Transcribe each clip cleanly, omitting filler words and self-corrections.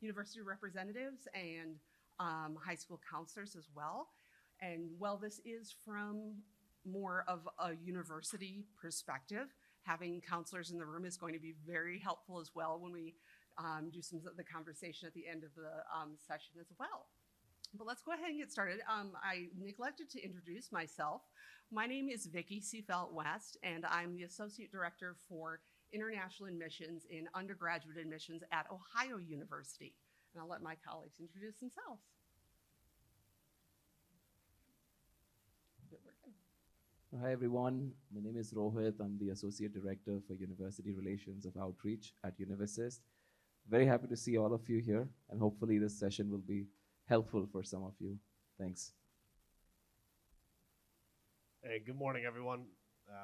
university representatives and high school counselors as well. And while this is from more of a university perspective, having counselors in the room is going to be very helpful as well when we do some of the conversation at the end of the session as well. But let's go ahead and get started. I neglected to introduce myself. My name is Vicki Seafelt West, and I'm the Associate Director for International Admissions in Undergraduate Admissions at Ohio University. And I'll let my colleagues introduce themselves. Hi everyone, my name is Rohit. I'm the Associate Director for University Relations of Outreach at Unisys. Very happy to see all of you here, and hopefully this session will be helpful for some of you. Thanks. Hey, good morning everyone.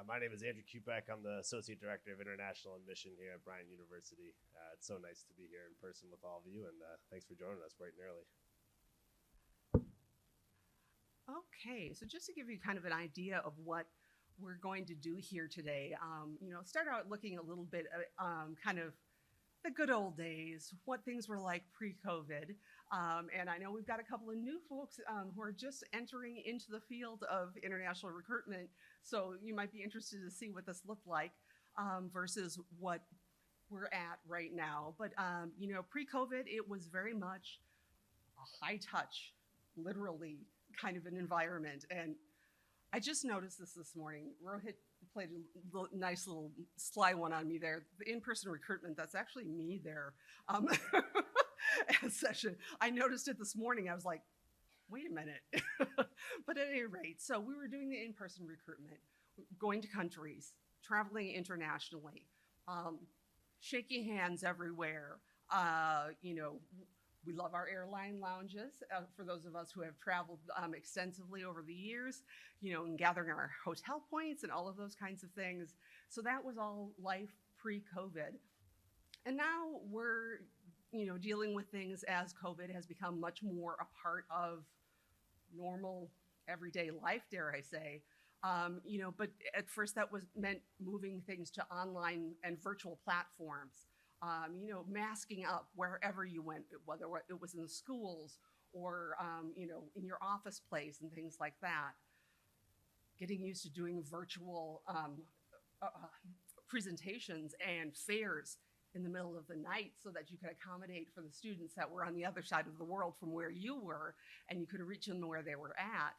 My name is Andrew Kupek. I'm the Associate Director of International Admission here at Bryant University. It's so nice to be here in person with all of you, and thanks for joining us bright and early. Okay, so just to give you kind of an idea of what we're going to do here today, start out looking a little bit kind of the good old days, what things were like pre-COVID. And I know we've got a couple of new folks who are just entering into the field of international recruitment. So you might be interested to see what this looked like versus what we're at right now. But, pre-COVID, it was very much a high touch, literally, kind of an environment. And I just noticed this morning. Rohit played a nice little sly one on me there. The in-person recruitment, that's actually me there session. I noticed it this morning. I was like, wait a minute. But at any rate, so we were doing the in-person recruitment, going to countries, traveling internationally, shaking hands everywhere. We love our airline lounges for those of us who have traveled extensively over the years, and gathering our hotel points and all of those kinds of things. So that was all life pre-COVID. And now we're, dealing with things as COVID has become much more a part of normal everyday life, dare I say. But at first that was meant moving things to online and virtual platforms. Masking up wherever you went, whether it was in the schools or, in your office place and things like that. Getting used to doing virtual presentations and fairs in the middle of the night so that you could accommodate for the students that were on the other side of the world from where you were, and you could reach them where they were at.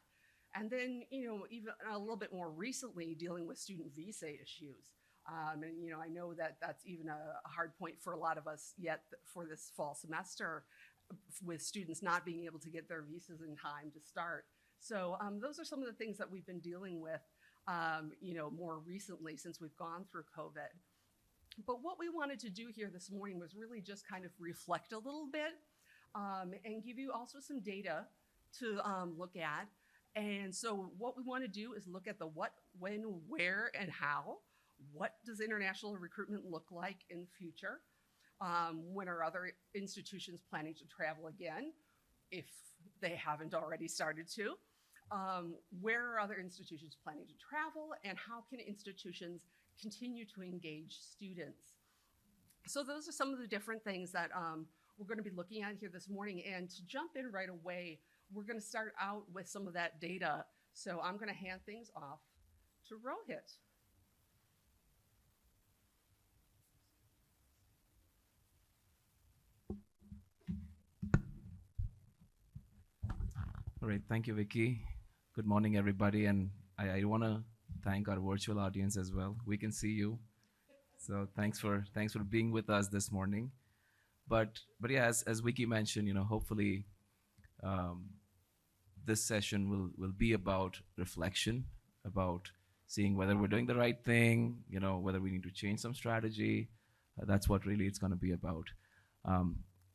And then, even a little bit more recently, dealing with student visa issues. And, I know that that's even a hard point for a lot of us yet for this fall semester, with students not being able to get their visas in time to start. So those are some of the things that we've been dealing with, more recently since we've gone through COVID. But what we wanted to do here this morning was really just kind of reflect a little bit and give you also some data to look at. And so what we want to do is look at the what, when, where, and how. What does international recruitment look like in the future? When are other institutions planning to travel again, if they haven't already started to? Where are other institutions planning to travel, and how can institutions continue to engage students? So those are some of the different things that we're going to be looking at here this morning. And to jump in right away, we're going to start out with some of that data. So I'm going to hand things off to Rohit. All right, thank you, Vicki. Good morning, everybody. And I want to thank our virtual audience as well. We can see you. So thanks for being with us this morning. But yeah, as Vicki mentioned, hopefully this session will be about reflection, about seeing whether we're doing the right thing, whether we need to change some strategy. That's what really it's going to be about.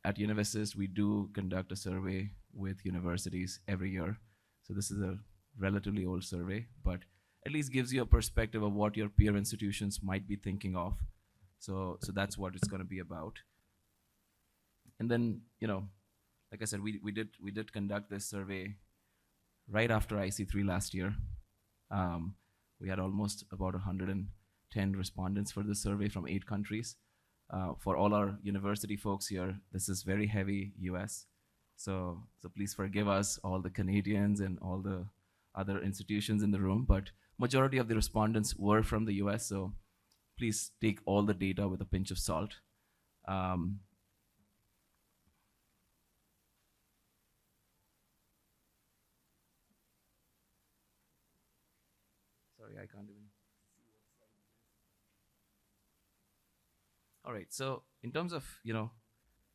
At Unisys, we do conduct a survey with universities every year. So this is a relatively old survey, but at least gives you a perspective of what your peer institutions might be thinking of. So that's what it's going to be about. And then, like I said, we did conduct this survey right after IC3 last year. We had almost about 110 respondents for this survey from 8 countries. For all our university folks here, this is very heavy US. So please forgive us, all the Canadians and all the other institutions in the room, but majority of the respondents were from the US, so please take all the data with a pinch of salt. Sorry, I can't even see what slide it is. All right, so in terms of,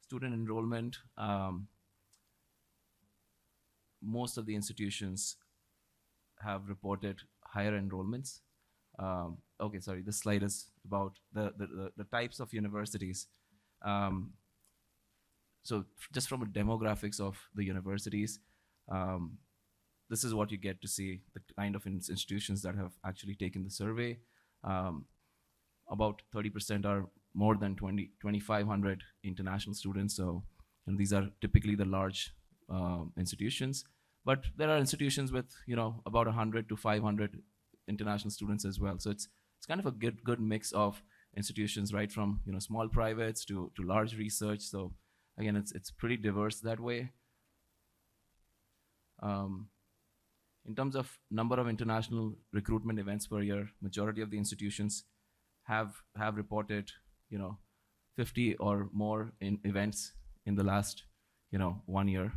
student enrollment, most of the institutions have reported higher enrollments. Okay, sorry, this slide is about the types of universities. So just from a demographics of the universities, this is what you get to see, the kind of institutions that have actually taken the survey. About 30% are more than 2,500 international students. So, and these are typically the large institutions. But there are institutions with, about 100 to 500 international students as well. So it's kind of a good mix of institutions, right from small privates to large research. So again, it's pretty diverse that way. In terms of number of international recruitment events per year, majority of the institutions have reported 50 or more in events in the last 1 year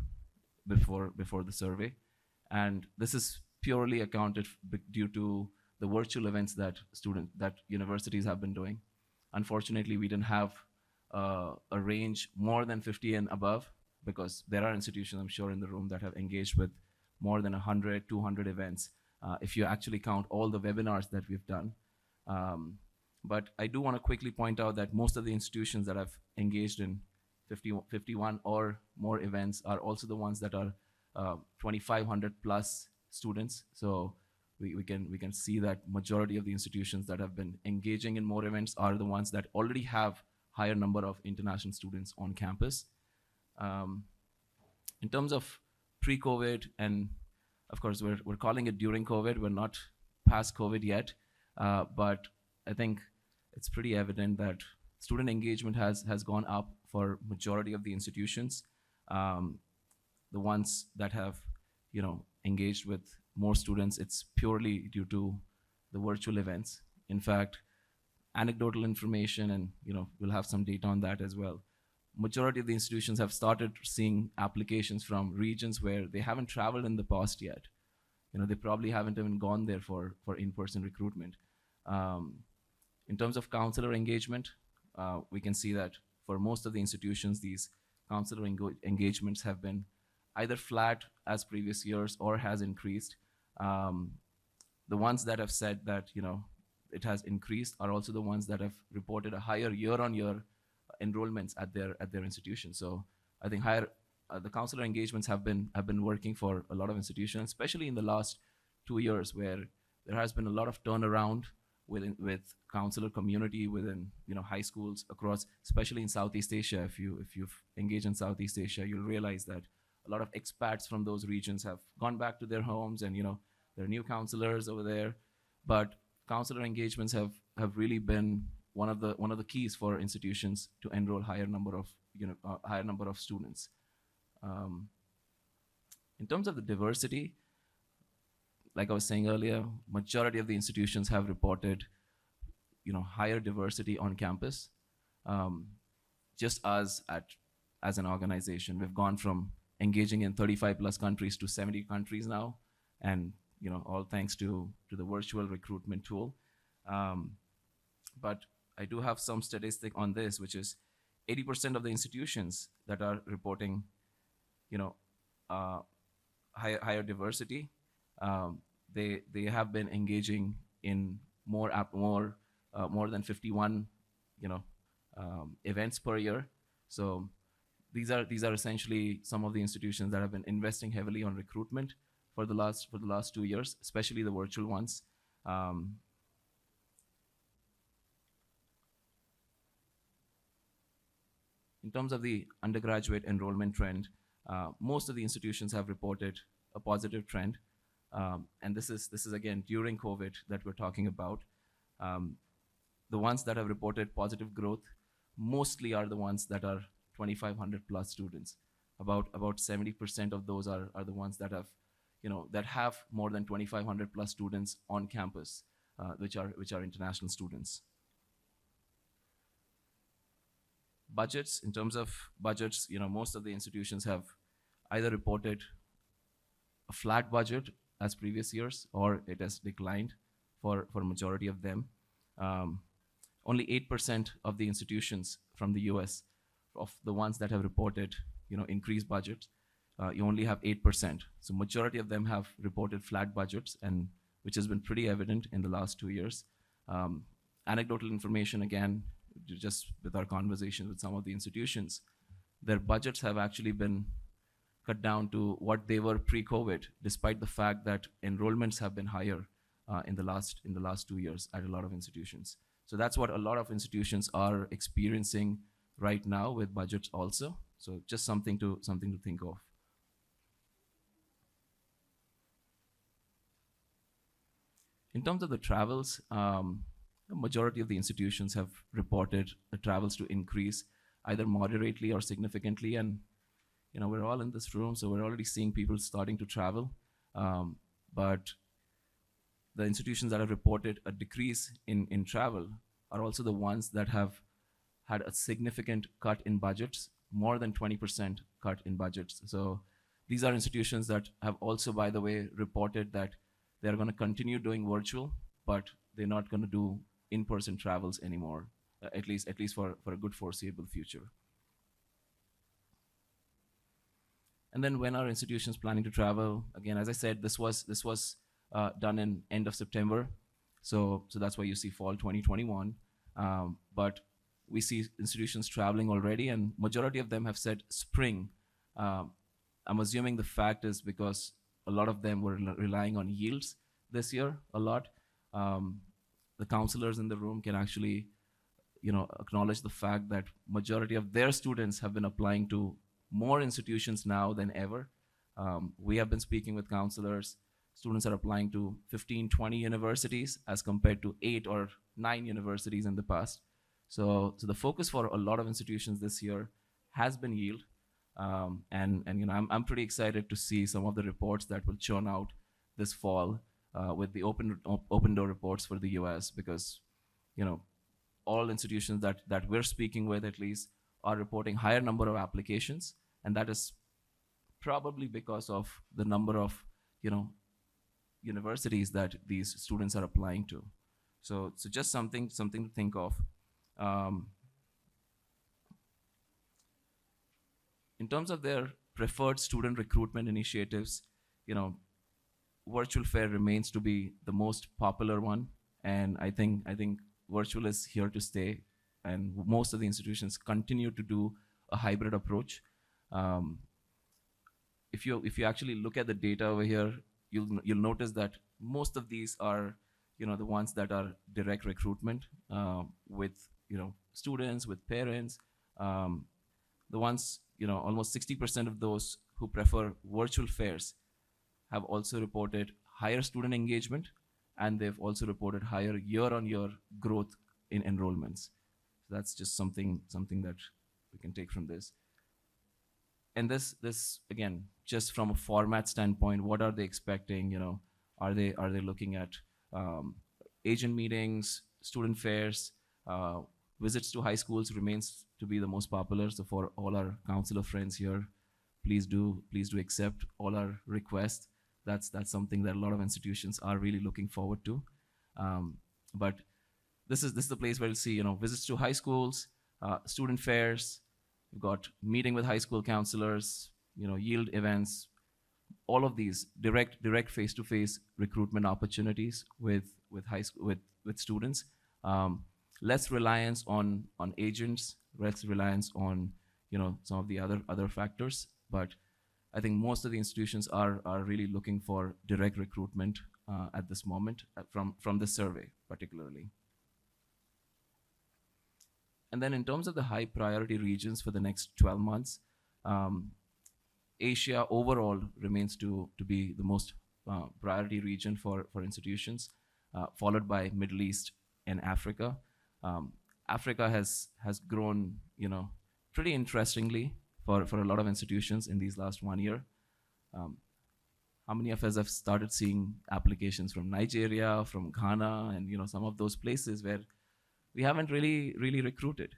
before the survey, and this is purely accounted due to the virtual events that universities have been doing. Unfortunately, we didn't have a range more than 50 and above, because there are institutions, I'm sure, in the room that have engaged with more than 100, 200 events, if you actually count all the webinars that we've done. But I do want to quickly point out that most of the institutions that have engaged in 51 or more events are also the ones that are 2,500 plus students. So we can see that majority of the institutions that have been engaging in more events are the ones that already have higher number of international students on campus. In terms of pre-COVID, and of course we're calling it during COVID, we're not past COVID yet, but I think it's pretty evident that student engagement has gone up for majority of the institutions. The ones that have engaged with more students, it's purely due to the virtual events. In fact, anecdotal information, and we'll have some data on that as well. Majority of the institutions have started seeing applications from regions where they haven't traveled in the past yet. They probably haven't even gone there for in-person recruitment. In terms of counselor engagement, we can see that for most of the institutions, these counselor engagements have been either flat as previous years or has increased. The ones that have said that it has increased are also the ones that have reported a higher year-on-year enrollments at their institution. So I think the counselor engagements have been working for a lot of institutions, especially in the last 2 years, where there has been a lot of turnaround with counselor community within high schools across, especially in Southeast Asia. If you've engaged in Southeast Asia, you'll realize that a lot of expats from those regions have gone back to their homes, and there are new counselors over there. But counselor engagements have really been one of the keys for institutions to enroll higher number of students. In terms of the diversity, like I was saying earlier, majority of the institutions have reported higher diversity on campus. Just as an organization, we've gone from engaging in 35 plus countries to 70 countries now, and all thanks to the virtual recruitment tool. But I do have some statistic on this, which is 80% of the institutions that are reporting higher diversity, they have been engaging in more than 51 events per year. So these are essentially some of the institutions that have been investing heavily on recruitment for the last 2 years, especially the virtual ones. In terms of the undergraduate enrollment trend, most of the institutions have reported a positive trend, and this is again during COVID that we're talking about. The ones that have reported positive growth, mostly are the ones that are 2,500 plus students. About 70% of those are the ones that have, that have more than 2,500 plus students on campus, which are international students. Budgets, in terms of budgets, most of the institutions have either reported a flat budget as previous years, or it has declined for majority of them. Only 8% of the institutions from the US, of the ones that have reported, increased budgets, you only have 8%. So majority of them have reported flat budgets, and which has been pretty evident in the last 2 years. Anecdotal information, again, just with our conversations with some of the institutions, their budgets have actually been cut down to what they were pre-COVID, despite the fact that enrollments have been higher in the last 2 years at a lot of institutions. So that's what a lot of institutions are experiencing right now with budgets also. So just something to think of. In terms of the travels, the majority of the institutions have reported the travels to increase either moderately or significantly. And we're all in this room, so we're already seeing people starting to travel. But the institutions that have reported a decrease in travel are also the ones that have had a significant cut in budgets, more than 20% cut in budgets. So these are institutions that have also, by the way, reported that they're going to continue doing virtual, but they're not going to do in-person travels anymore, at least for a good foreseeable future. And then when are institutions planning to travel? Again, as I said, this was done in end of September, so that's why you see fall 2021. But we see institutions traveling already, and majority of them have said spring. I'm assuming the fact is because a lot of them were relying on yields this year a lot. The counselors in the room can actually, acknowledge the fact that majority of their students have been applying to more institutions now than ever. We have been speaking with counselors. Students are applying to 15, 20 universities as compared to 8 or 9 universities in the past. So the focus for a lot of institutions this year has been yield. And I'm pretty excited to see some of the reports that will churn out this fall with the open door reports for the US, because all institutions that we're speaking with at least are reporting higher number of applications, and that is probably because of the number of universities that these students are applying to. So just something to think of. In terms of their preferred student recruitment initiatives, virtual fair remains to be the most popular one, and I think virtual is here to stay, and most of the institutions continue to do a hybrid approach. If you actually look at the data over here, you'll notice that most of these are the ones that are direct recruitment with students, with parents. The ones, almost 60% of those who prefer virtual fairs have also reported higher student engagement, and they've also reported higher year-on-year growth in enrollments. So that's just something that we can take from this. And this again, just from a format standpoint, what are they expecting? Are they looking at agent meetings, student fairs, visits to high schools remains to be the most popular. So for all our counselor friends here, please do accept all our requests. That's something that a lot of institutions are really looking forward to. But this is the place where you'll see visits to high schools, student fairs. We've got meeting with high school counselors, yield events, all of these direct face-to-face recruitment opportunities with high school with students. Less reliance on agents, less reliance on some of the other factors, but I think most of the institutions are really looking for direct recruitment at this moment from this survey particularly. And then in terms of the high priority regions for the next 12 months, Asia overall remains to be the most priority region for institutions, followed by Middle East and Africa. Africa has grown, pretty interestingly for a lot of institutions in these last 1 year. How many of us have started seeing applications from Nigeria, from Ghana, and some of those places where we haven't really recruited?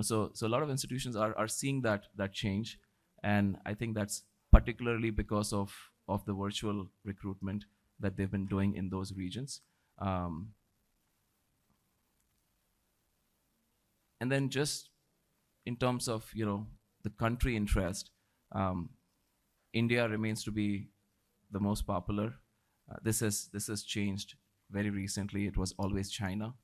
So a lot of institutions are seeing that change, and I think that's particularly because of the virtual recruitment that they've been doing in those regions. And then just in terms of the country interest, India remains to be the most popular. This has changed very recently. It was always China,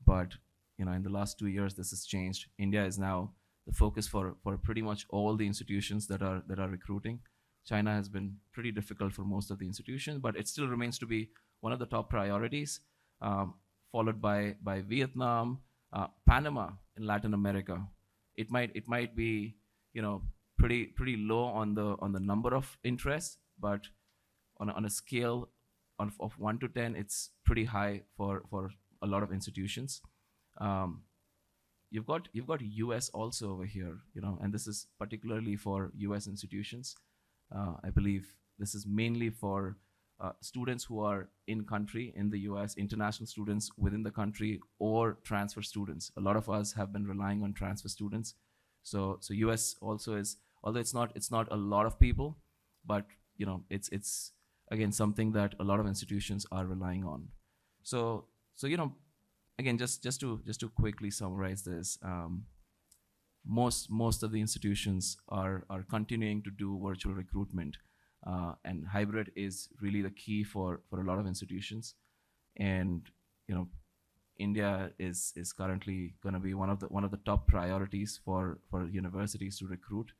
but in the last 2 years, this has changed. India is now the focus for pretty much all the institutions that are recruiting. China has been pretty difficult for most of the institutions, but it still remains to be one of the top priorities, followed by Vietnam, Panama in Latin America. It might be pretty low on the number of interests, but on a scale of 1 to 10, it's pretty high for a lot of institutions. You've got US also over here, and this is particularly for US institutions. I believe this is mainly for students who are in country in the US, international students within the country, or transfer students. A lot of us have been relying on transfer students. So US also is, although it's not a lot of people, but it's again something that a lot of institutions are relying on. So again, just to quickly summarize this, most of the institutions are continuing to do virtual recruitment, and hybrid is really the key for a lot of institutions. And India is currently going to be one of the top priorities for universities to recruit.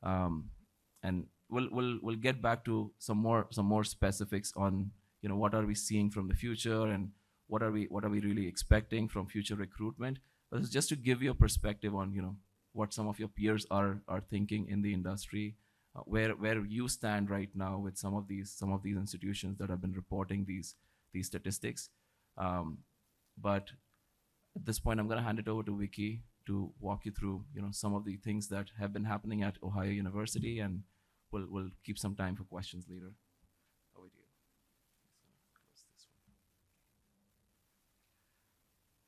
And we'll get back to some more specifics on what are we seeing from the future, and what are we really expecting from future recruitment. But it's just to give you a perspective on what some of your peers are thinking in the industry, where you stand right now with some of these institutions that have been reporting these statistics. But at this point, I'm going to hand it over to Vicky to walk you through some of the things that have been happening at Ohio University, and we'll keep some time for questions later. Over to you. Close this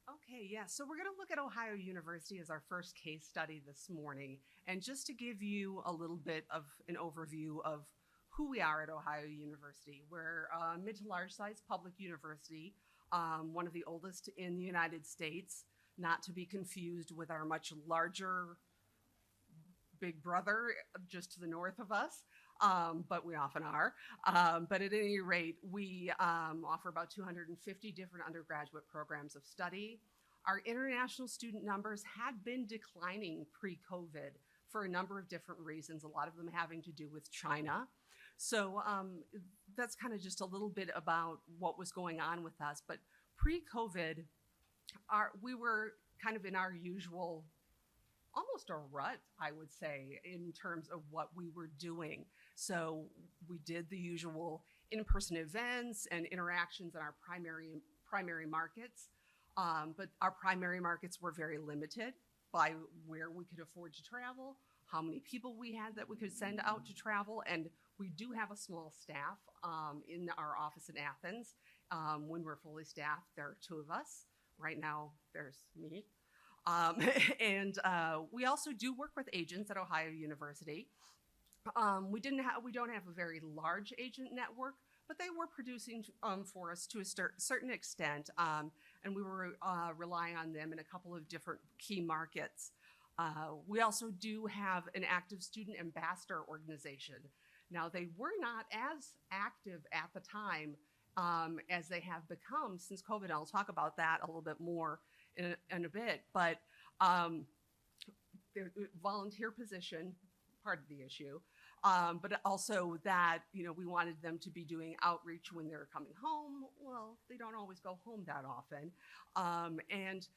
one. Okay, yeah, so we're going to look at Ohio University as our first case study this morning. And just to give you a little bit of an overview of who we are at Ohio University, we're a mid to large size public university, one of the oldest in the United States, not to be confused with our much larger big brother just to the north of us, but we often are. But at any rate, we offer about 250 different undergraduate programs of study. Our international student numbers had been declining pre-COVID for a number of different reasons, a lot of them having to do with China. So that's kind of just a little bit about what was going on with us. But pre-COVID, we were kind of in our usual, almost a rut, I would say, in terms of what we were doing. So we did the usual in-person events and interactions in our primary markets, but our primary markets were very limited by where we could afford to travel, how many people we had that we could send out to travel, and we do have a small staff in our office in Athens. When we're fully staffed, there are 2 of us. Right now, there's me. And we also do work with agents at Ohio University. We don't have a very large agent network, but they were producing for us to a certain extent, and we were relying on them in a couple of different key markets. We also do have an active student ambassador organization. Now, they were not as active at the time as they have become since COVID. I'll talk about that a little bit more in a bit, but the volunteer position, part of the issue, but also that we wanted them to be doing outreach when they're coming home. Well, they don't always go home that often, and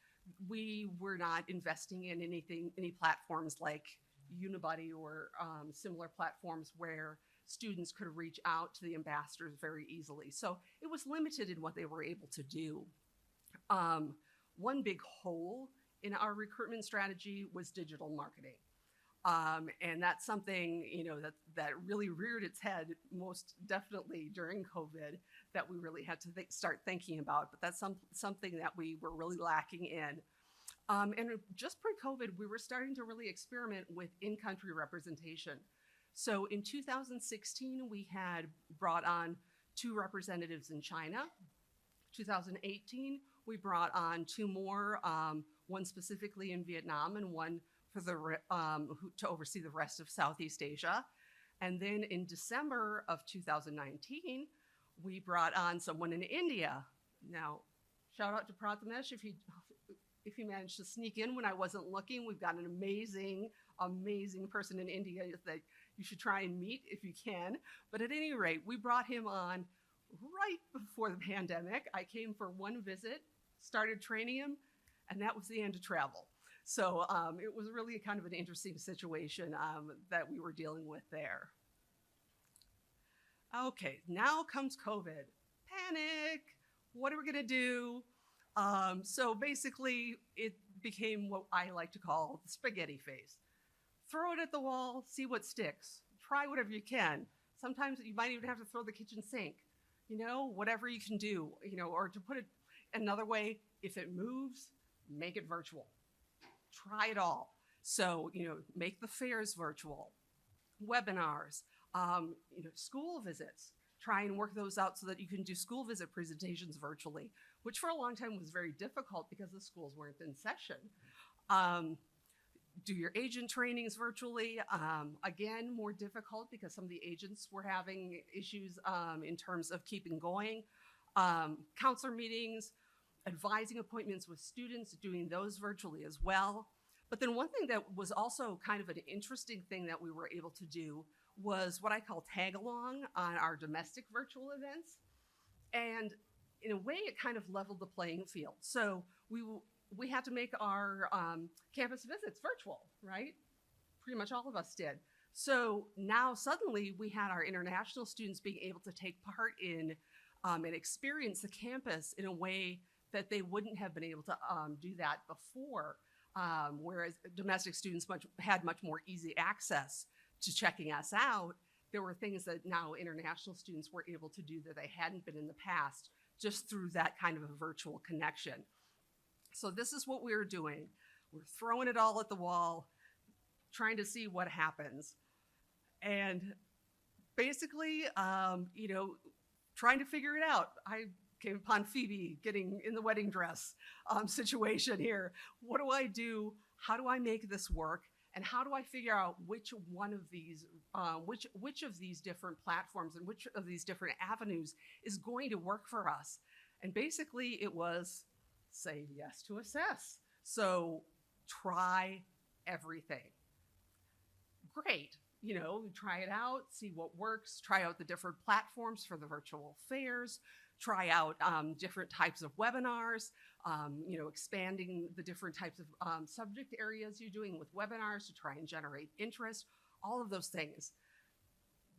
we were not investing in any platforms like Unibuddy or similar platforms where students could reach out to the ambassadors very easily. So it was limited in what they were able to do. One big hole in our recruitment strategy was digital marketing. And that's something, that really reared its head most definitely during COVID that we really had to start thinking about. But that's something that we were really lacking in. And just pre-COVID, we were starting to really experiment with in-country representation. So in 2016, we had brought on 2 representatives in China. 2018, we brought on 2 more, one specifically in Vietnam and one for to oversee the rest of Southeast Asia. And then in December of 2019, we brought on someone in India. Now, shout out to Prathamesh if he managed to sneak in when I wasn't looking. We've got an amazing person in India that you should try and meet if you can. But at any rate, we brought him on right before the pandemic. I came for one visit, started training him, and that was the end of travel. So it was really kind of an interesting situation that we were dealing with there. Okay, now comes COVID. Panic. What are we going to do? So basically, it became what I like to call the spaghetti phase. Throw it at the wall, see what sticks. Try whatever you can. Sometimes you might even have to throw the kitchen sink. Whatever you can do, or to put it another way, if it moves, make it virtual. Try it all. So, make the fairs virtual, webinars, school visits. Try and work those out so that you can do school visit presentations virtually, which for a long time was very difficult because the schools weren't in session. Do your agent trainings virtually. Again, more difficult because some of the agents were having issues in terms of keeping going. Counselor meetings, advising appointments with students, doing those virtually as well. But then one thing that was also kind of an interesting thing that we were able to do was what I call tag along on our domestic virtual events. And in a way, it kind of leveled the playing field. So we had to make our campus visits virtual, right? Pretty much all of us did. So now suddenly we had our international students being able to take part in and experience the campus in a way that they wouldn't have been able to do that before, whereas domestic students had much more easy access to checking us out. There were things that now international students were able to do that they hadn't been in the past just through that kind of a virtual connection. So this is what we're doing. We're throwing it all at the wall, trying to see what happens. And basically, trying to figure it out. I came upon Phoebe getting in the wedding dress situation here. What do I do? How do I make this work? And how do I figure out which one of these, which of these different platforms and which of these different avenues is going to work for us? And basically it was say yes to assess. So try everything. Great. Try it out, see what works, try out the different platforms for the virtual fairs, try out different types of webinars, expanding the different types of subject areas you're doing with webinars to try and generate interest, all of those things.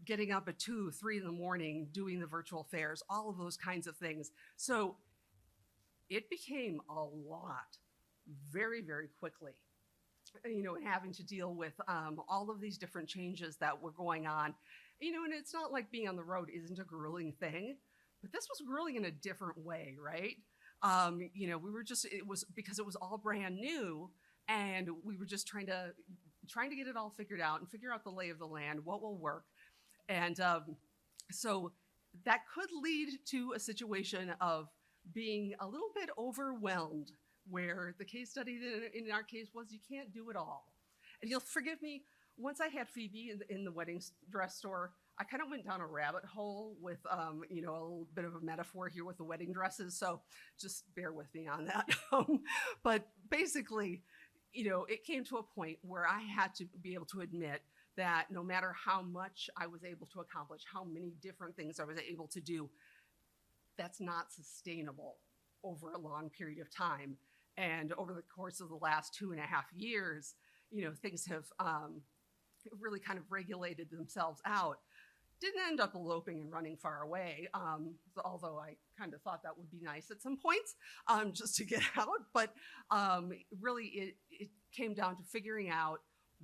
Getting up at 2, 3 in the morning, doing the virtual fairs, all of those kinds of things. So it became a lot very, very quickly. Having to deal with all of these different changes that were going on. And it's not like being on the road isn't a grueling thing, but this was grueling in a different way, right? It was because it was all brand new, and we were just trying to get it all figured out and figure out the lay of the land, what will work. And so that could lead to a situation of being a little bit overwhelmed, where the case study in our case was you can't do it all. And you'll forgive me, once I had Phoebe in the wedding dress store, I kind of went down a rabbit hole with, a little bit of a metaphor here with the wedding dresses. So just bear with me on that. But basically, it came to a point where I had to be able to admit that no matter how much I was able to accomplish, how many different things I was able to do, that's not sustainable over a long period of time. And over the course of the last 2.5 years, things have really kind of regulated themselves out. Didn't end up eloping and running far away, although I kind of thought that would be nice at some points, just to get out. But really, it came down to figuring out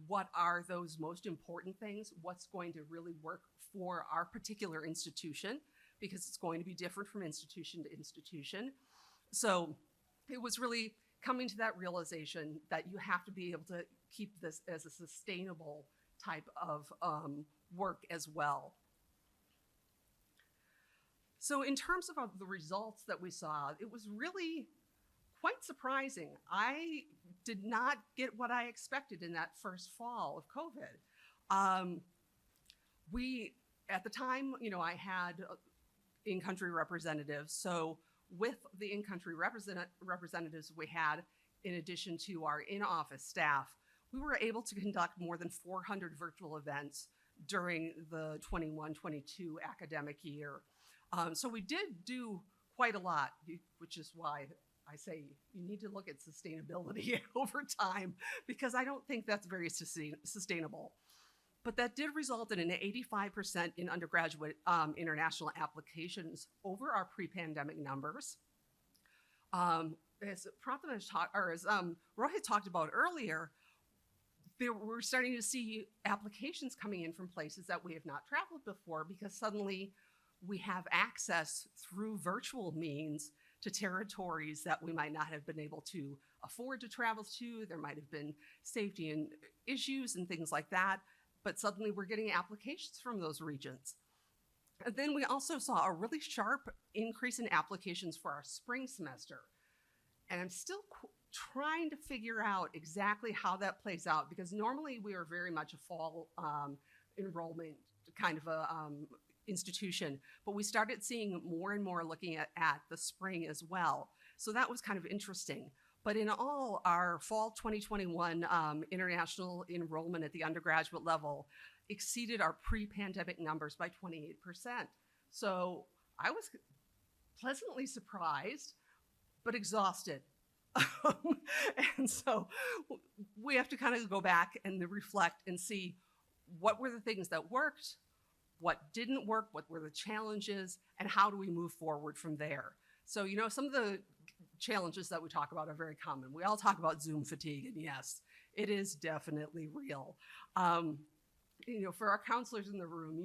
what are those most important things, what's going to really work for our particular institution, because it's going to be different from institution to institution. So it was really coming to that realization that you have to be able to keep this as a sustainable type of work as well. So in terms of the results that we saw, it was really quite surprising. I did not get what I expected in that first fall of COVID. At the time, I had in-country representatives. So with the in-country representatives we had, in addition to our in-office staff, we were able to conduct more than 400 virtual events during the 21-22 academic year. So we did do quite a lot, which is why I say you need to look at sustainability over time, because I don't think that's very sustainable. But that did result in an 85% in undergraduate international applications over our pre-pandemic numbers. As Rohit talked about earlier, we're starting to see applications coming in from places that we have not traveled before, because suddenly we have access through virtual means to territories that we might not have been able to afford to travel to. There might have been safety and issues and things like that, but suddenly we're getting applications from those regions. And then we also saw a really sharp increase in applications for our spring semester. And I'm still trying to figure out exactly how that plays out, because normally we are very much a fall enrollment kind of a institution, but we started seeing more and more looking at the spring as well. So that was kind of interesting. But in all, our fall 2021 international enrollment at the undergraduate level exceeded our pre-pandemic numbers by 28%. So I was pleasantly surprised, but exhausted. And so we have to kind of go back and reflect and see what were the things that worked, what didn't work, what were the challenges, and how do we move forward from there. So, some of the challenges that we talk about are very common. We all talk about Zoom fatigue, and yes, it is definitely real. For our counselors in the room,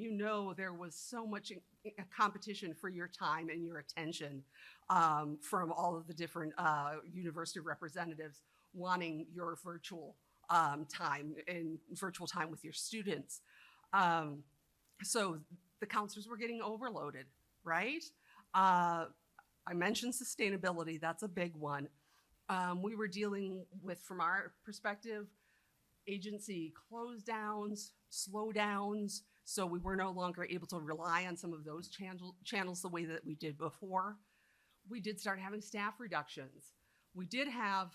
there was so much competition for your time and your attention from all of the different university representatives wanting your virtual time and virtual time with your students. So the counselors were getting overloaded, right? I mentioned sustainability, that's a big one. We were dealing with, from our perspective, agency close downs, slow downs, so we were no longer able to rely on some of those channels the way that we did before. We did start having staff reductions. We did have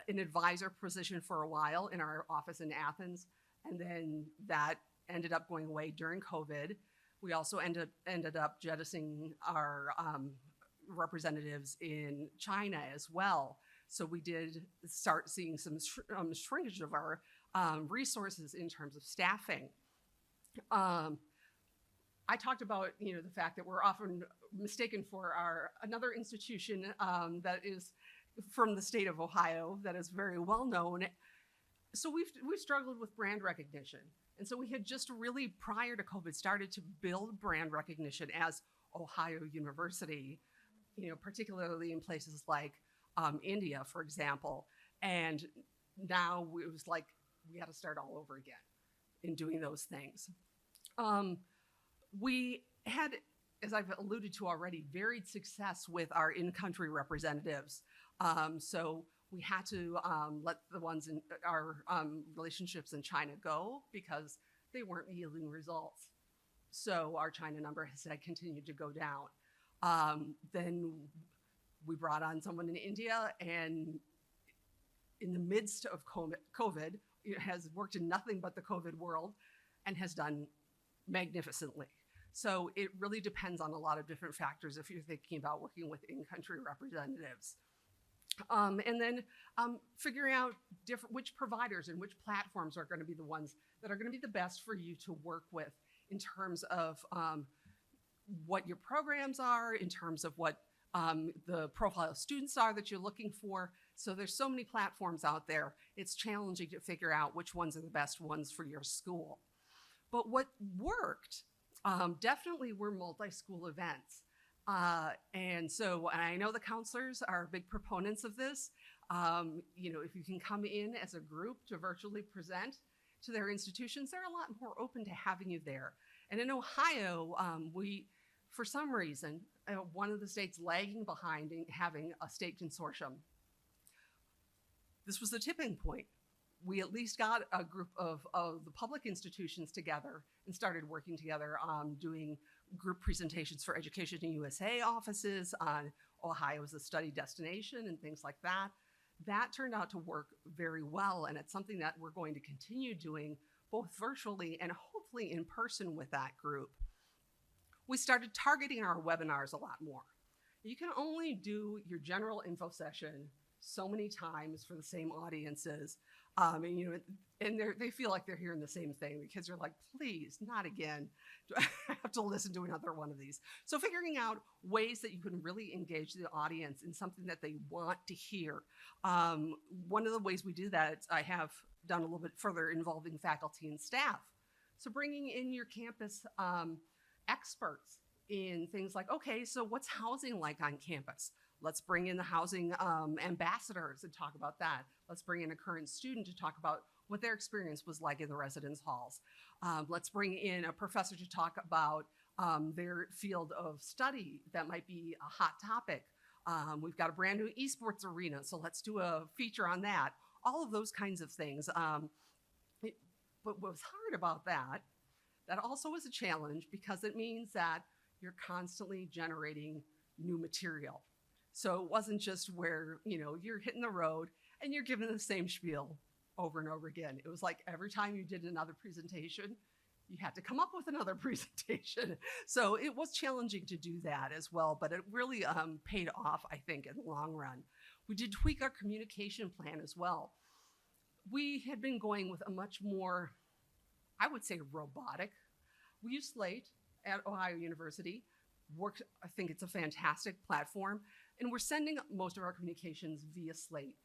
an advisor position for a while in our office in Athens, and then that ended up going away during COVID. We also ended up jettisoning our representatives in China as well. So we did start seeing some shrinkage of our resources in terms of staffing. I talked about the fact that we're often mistaken for another institution that is from the state of Ohio that is very well known. So we've struggled with brand recognition. And so we had just really, prior to COVID, started to build brand recognition as Ohio University, particularly in places like India, for example. And now it was like we had to start all over again in doing those things. We had, as I've alluded to already, varied success with our in-country representatives. So we had to let the ones in our relationships in China go because they weren't yielding results. So our China number has continued to go down. Then we brought on someone in India, and in the midst of COVID, it has worked in nothing but the COVID world and has done magnificently. So it really depends on a lot of different factors if you're thinking about working with in-country representatives. And then figuring out which providers and which platforms are going to be the ones that are going to be the best for you to work with in terms of what your programs are, in terms of what the profile of students are that you're looking for. So there's so many platforms out there. It's challenging to figure out which ones are the best ones for your school. But what worked definitely were multi-school events. And I know the counselors are big proponents of this. If you can come in as a group to virtually present to their institutions, they're a lot more open to having you there. And in Ohio, for some reason, one of the states lagging behind in having a state consortium. This was the tipping point. We at least got a group of the public institutions together and started working together on doing group presentations for Education in USA offices on Ohio as a study destination and things like that. That turned out to work very well, and it's something that we're going to continue doing both virtually and hopefully in person with that group. We started targeting our webinars a lot more. You can only do your general info session so many times for the same audiences. And they feel like they're hearing the same thing because you're like, please, not again. Do I have to listen to another one of these? So figuring out ways that you can really engage the audience in something that they want to hear. One of the ways we do that, I have done a little bit further involving faculty and staff. So bringing in your campus experts in things like, okay, so what's housing like on campus? Let's bring in the housing ambassadors and talk about that. Let's bring in a current student to talk about what their experience was like in the residence halls. Let's bring in a professor to talk about their field of study that might be a hot topic. We've got a brand new esports arena, so let's do a feature on that. All of those kinds of things. But what was hard about that also was a challenge because it means that you're constantly generating new material. So it wasn't just where, you're hitting the road and you're given the same spiel over and over again. It was like every time you did another presentation, you had to come up with another presentation. So it was challenging to do that as well, but it really paid off, I think, in the long run. We did tweak our communication plan as well. We had been going with a much more, I would say, robotic. We use Slate at Ohio University. I think it's a fantastic platform. And we're sending most of our communications via Slate.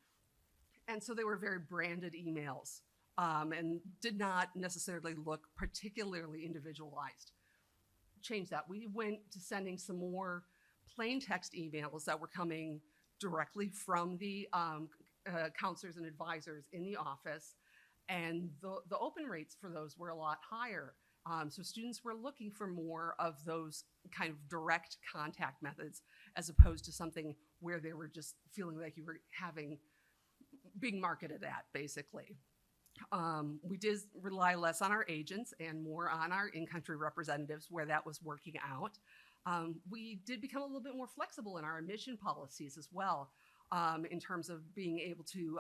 And so they were very branded emails and did not necessarily look particularly individualized. Change that. We went to sending some more plain text emails that were coming directly from the counselors and advisors in the office. And the open rates for those were a lot higher. So students were looking for more of those kind of direct contact methods as opposed to something where they were just feeling like you were being marketed at, basically. We did rely less on our agents and more on our in-country representatives where that was working out. We did become a little bit more flexible in our admission policies as well, in terms of being able to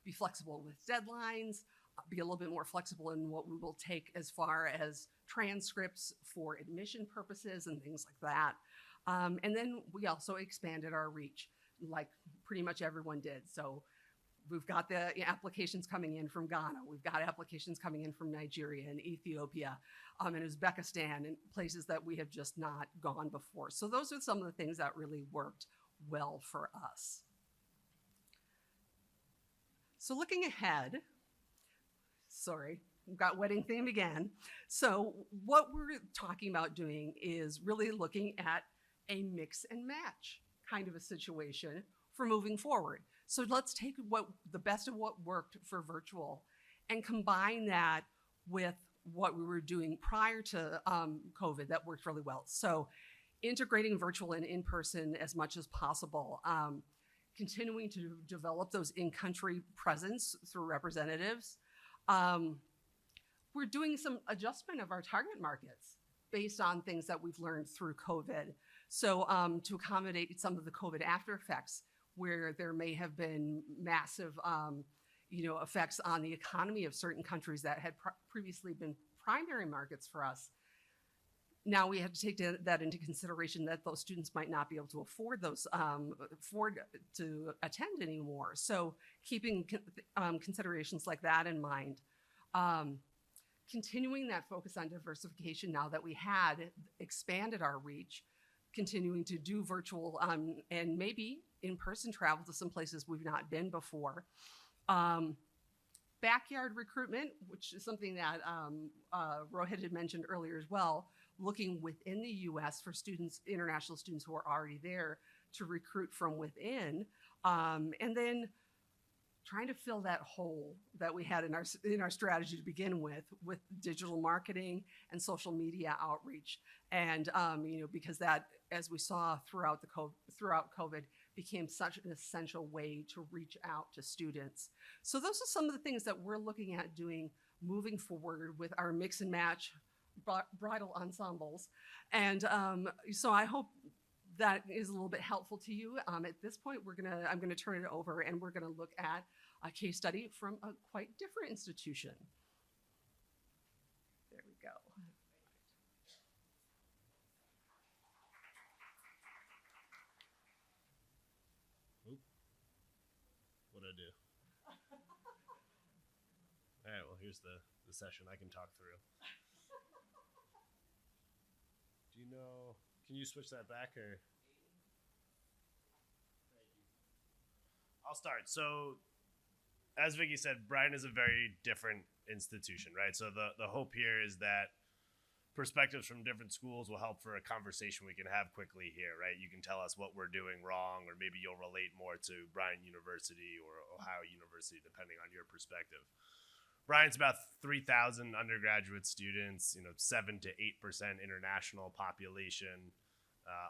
be flexible with deadlines, be a little bit more flexible in what we will take as far as transcripts for admission purposes and things like that. And then we also expanded our reach, like pretty much everyone did. So we've got the applications coming in from Ghana. We've got applications coming in from Nigeria and Ethiopia and Uzbekistan and places that we have just not gone before. So those are some of the things that really worked well for us. So looking ahead, sorry, we've got wedding theme again. So what we're talking about doing is really looking at a mix and match kind of a situation for moving forward. So let's take the best of what worked for virtual and combine that with what we were doing prior to COVID that worked really well. So integrating virtual and in-person as much as possible, continuing to develop those in-country presence through representatives. We're doing some adjustment of our target markets based on things that we've learned through COVID. So to accommodate some of the COVID after effects, where there may have been massive effects on the economy of certain countries that had previously been primary markets for us. Now we have to take that into consideration that those students might not be able to afford to attend anymore. So keeping considerations like that in mind. continuing that focus on diversification now that we had expanded our reach, continuing to do virtual and maybe in-person travel to some places we've not been before. Backyard recruitment, which is something that Rohit had mentioned earlier as well, looking within the U.S. for students, international students who are already there to recruit from within, and then trying to fill that hole that we had in our strategy to begin with digital marketing and social media outreach, and because that, as we saw throughout COVID, became such an essential way to reach out to students. So those are some of the things that we're looking at doing moving forward with our mix and match bridal ensembles. And so I hope that is a little bit helpful to you. At this point, I'm gonna turn it over, and we're gonna look at a case study from a quite different institution. There we go. What'd I do? All right, well, here's the session I can talk through. Do you know, can you switch that back or? I'll start. So, as Vicky said, Bryan is a very different institution, right? So the hope here is that perspectives from different schools will help for a conversation we can have quickly here, right? You can tell us what we're doing wrong, or maybe you'll relate more to Bryan University or Ohio University, depending on your perspective. Bryan's about 3,000 undergraduate students, 7 to 8% international population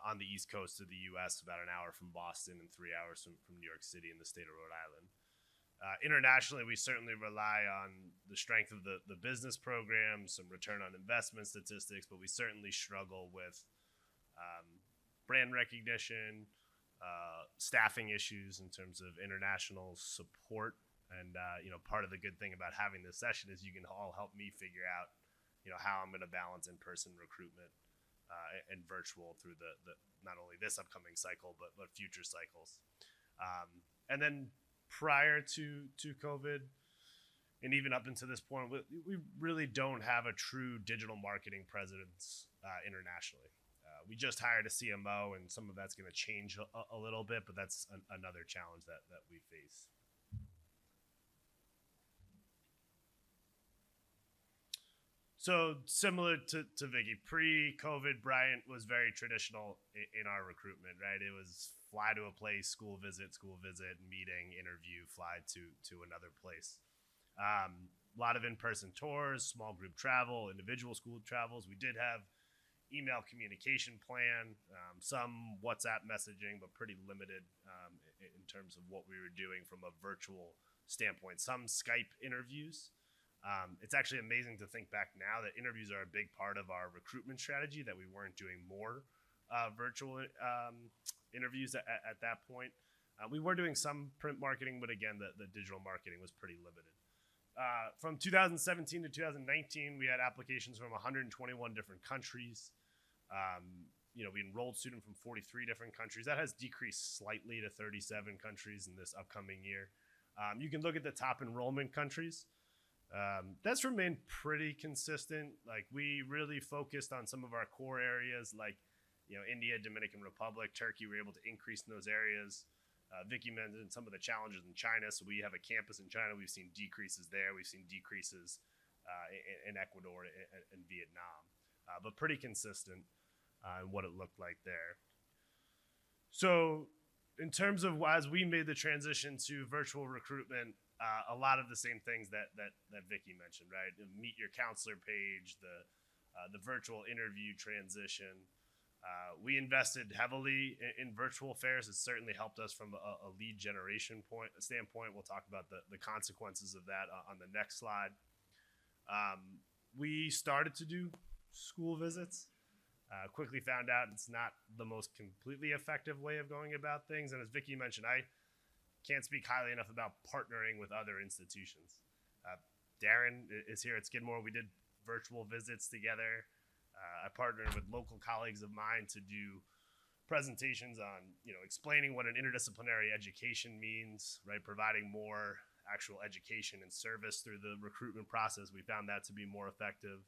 on the East Coast of the U.S., about an hour from Boston and 3 hours from New York City in the state of Rhode Island. Internationally, we certainly rely on the strength of the business program, some return on investment statistics, but we certainly struggle with brand recognition, staffing issues in terms of international support. And, part of the good thing about having this session is you can all help me figure out, how I'm going to balance in-person recruitment and virtual through the not only this upcoming cycle, but future cycles. And then prior to COVID, and even up until this point, we really don't have a true digital marketing presence internationally. We just hired a CMO, and some of that's going to change a little bit, but that's another challenge that we face. So similar to Vicky, pre-COVID, Bryan was very traditional in our recruitment, right? It was fly to a place, school visit, meeting, interview, fly to another place. A lot of in-person tours, small group travel, individual school travels. We did have email communication plan, some WhatsApp messaging, but pretty limited in terms of what we were doing from a virtual standpoint. Some Skype interviews. It's actually amazing to think back now that interviews are a big part of our recruitment strategy, that we weren't doing more virtual interviews at that point. We were doing some print marketing, but again, the digital marketing was pretty limited. From 2017 to 2019, we had applications from 121 different countries. We enrolled students from 43 different countries. That has decreased slightly to 37 countries in this upcoming year. You can look at the top enrollment countries. That's remained pretty consistent. Like, we really focused on some of our core areas, like India, Dominican Republic, Turkey. We were able to increase in those areas. Vicky mentioned some of the challenges in China. So we have a campus in China. We've seen decreases there. We've seen decreases in Ecuador and Vietnam, but pretty consistent in what it looked like there. So in terms of as we made the transition to virtual recruitment, a lot of the same things that Vicky mentioned, right? Meet your counselor page, the virtual interview transition. We invested heavily in virtual fairs. It certainly helped us from a lead generation standpoint. We'll talk about the consequences of that on the next slide. We started to do school visits. Quickly found out it's not the most completely effective way of going about things. And as Vicky mentioned, I can't speak highly enough about partnering with other institutions. Darren is here at Skidmore. We did virtual visits together. I partnered with local colleagues of mine to do presentations on, explaining what an interdisciplinary education means, right? Providing more actual education and service through the recruitment process. We found that to be more effective.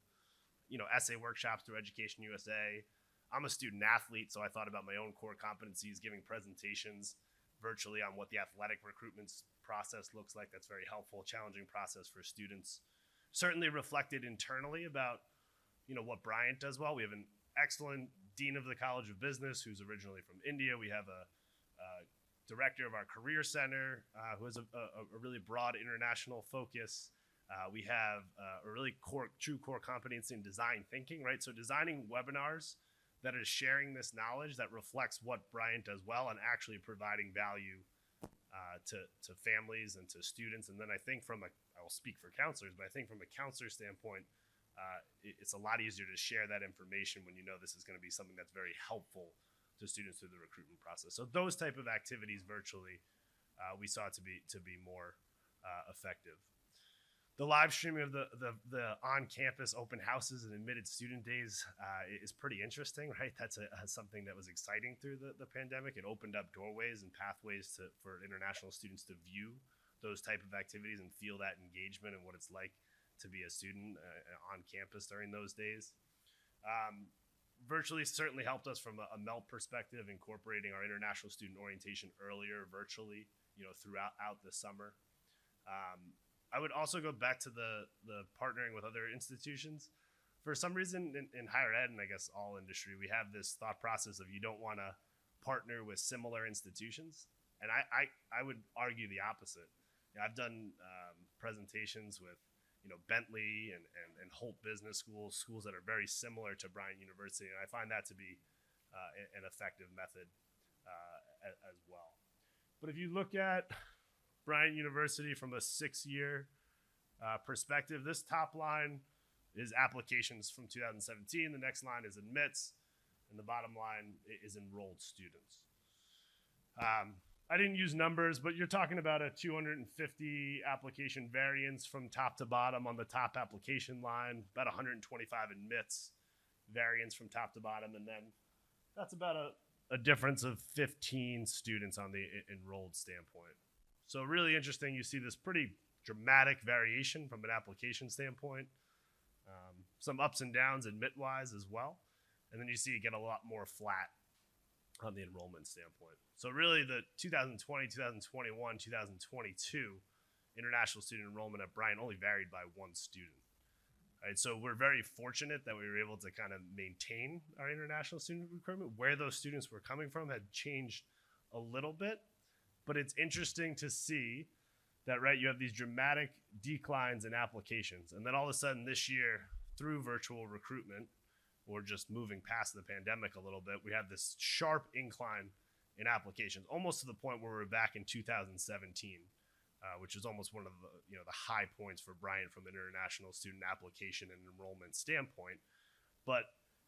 Essay workshops through Education USA. I'm a student athlete, so I thought about my own core competencies, giving presentations virtually on what the athletic recruitment process looks like. That's very helpful, challenging process for students. Certainly reflected internally about, what Bryant does well. We have an excellent dean of the College of Business who's originally from India. We have a director of our career center who has a really broad international focus. We have a really true core competency in design thinking, right? So designing webinars that is sharing this knowledge that reflects what Bryant does well and actually providing value to families and to students. And then I think I will speak for counselors, but I think from a counselor standpoint, it's a lot easier to share that information when you know this is going to be something that's very helpful to students through the recruitment process. So those type of activities virtually, we saw to be more effective. The live streaming of the on-campus open houses and admitted student days is pretty interesting, right? That's something that was exciting through the pandemic. It opened up doorways and pathways for international students to view those type of activities and feel that engagement and what it's like to be a student on campus during those days. Virtually certainly helped us from a MELT perspective, incorporating our international student orientation earlier virtually, throughout the summer. I would also go back to the partnering with other institutions. For some reason in higher ed, and I guess all industry, we have this thought process of you don't want to partner with similar institutions. And I would argue the opposite. I've done presentations with Bentley and Holt Business schools that are very similar to Bryant University, and I find that to be an effective method as well. But if you look at Bryant University from a 6-year perspective, this top line is applications from 2017, the next line is admits, and the bottom line is enrolled students. I didn't use numbers, but you're talking about a 250 application variance from top to bottom on the top application line, about 125 admits variance from top to bottom, and then that's about a difference of 15 students on the enrolled standpoint. So really interesting. You see this pretty dramatic variation from an application standpoint, some ups and downs admit-wise as well, and then you see it get a lot more flat on the enrollment standpoint. So really the 2020, 2021, 2022 international student enrollment at Bryant only varied by one student. Right? So we're very fortunate that we were able to kind of maintain our international student recruitment. Where those students were coming from had changed a little bit, but it's interesting to see that, right, you have these dramatic declines in applications. And then all of a sudden this year, through virtual recruitment, or just moving past the pandemic a little bit, we have this sharp incline in applications, almost to the point where we're back in 2017, which is almost one of the high points for Bryant from an international student application and enrollment standpoint. But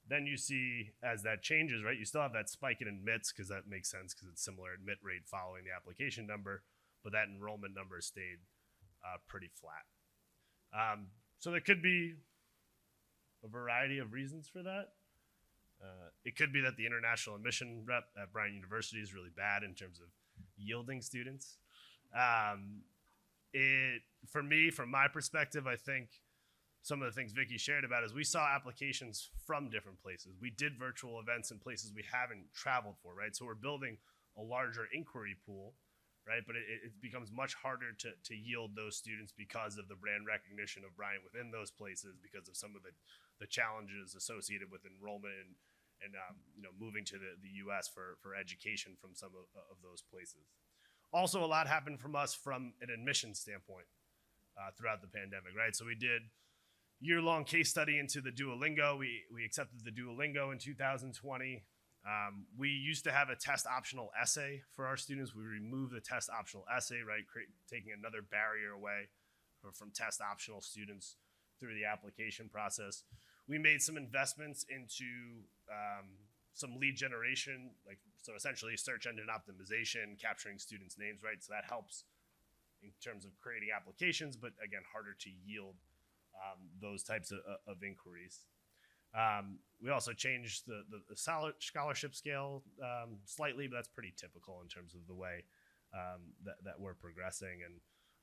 then you see as that changes, right, you still have that spike in admits because that makes sense because it's similar admit rate following the application number, but that enrollment number stayed pretty flat. So there could be a variety of reasons for that. It could be that the international admission rep at Bryant University is really bad in terms of yielding students. For me, from my perspective, I think some of the things Vicky shared about is we saw applications from different places. We did virtual events in places we haven't traveled for, right? So we're building a larger inquiry pool, right? But it becomes much harder to yield those students because of the brand recognition of Bryant within those places, because of some of the challenges associated with enrollment and moving to the U.S. for education from some of those places. Also, a lot happened from us from an admission standpoint throughout the pandemic, right? So we did year-long case study into the Duolingo. We accepted the Duolingo in 2020. We used to have a test optional essay for our students. We removed the test optional essay, right? Taking another barrier away from test optional students through the application process. We made some investments into some lead generation, so essentially search engine optimization, capturing students' names, right? So that helps in terms of creating applications, but again, harder to yield those types of inquiries. We also changed the scholarship scale slightly, but that's pretty typical in terms of the way that we're progressing. And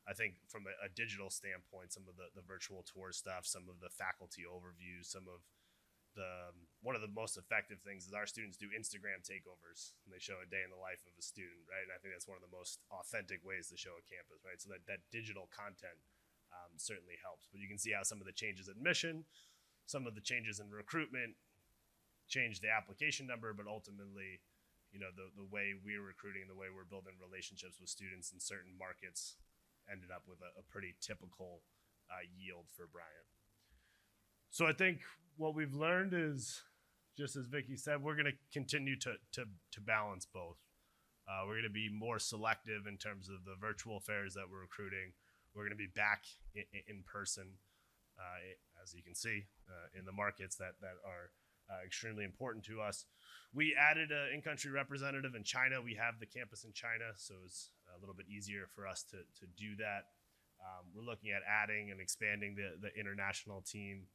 I think from a digital standpoint, some of the virtual tour stuff, some of the faculty overviews, some of one of the most effective things is our students do Instagram takeovers, and they show a day in the life of a student, right? And I think that's one of the most authentic ways to show a campus, right? So that digital content certainly helps. But you can see how some of the changes in mission, some of the changes in recruitment change the application number, but ultimately, the way we're recruiting, the way we're building relationships with students in certain markets ended up with a pretty typical yield for Bryant. So I think what we've learned is, just as Vicky said, we're going to continue to balance both. We're going to be more selective in terms of the virtual fairs that we're recruiting. We're going to be back in person, as you can see, in the markets that are extremely important to us. We added an in-country representative in China. We have the campus in China, so it's a little bit easier for us to do that. We're looking at adding and expanding the international team.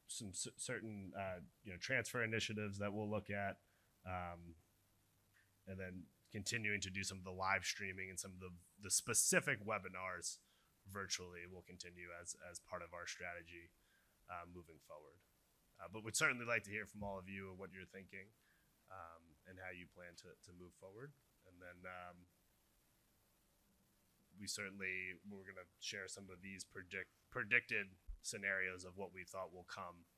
Some certain transfer initiatives that we'll look at, and then continuing to do some of the live streaming and some of the specific webinars virtually will continue as part of our strategy moving forward. But we'd certainly like to hear from all of you what you're thinking and how you plan to move forward. And then we're going to share some of these predicted scenarios of what we thought will come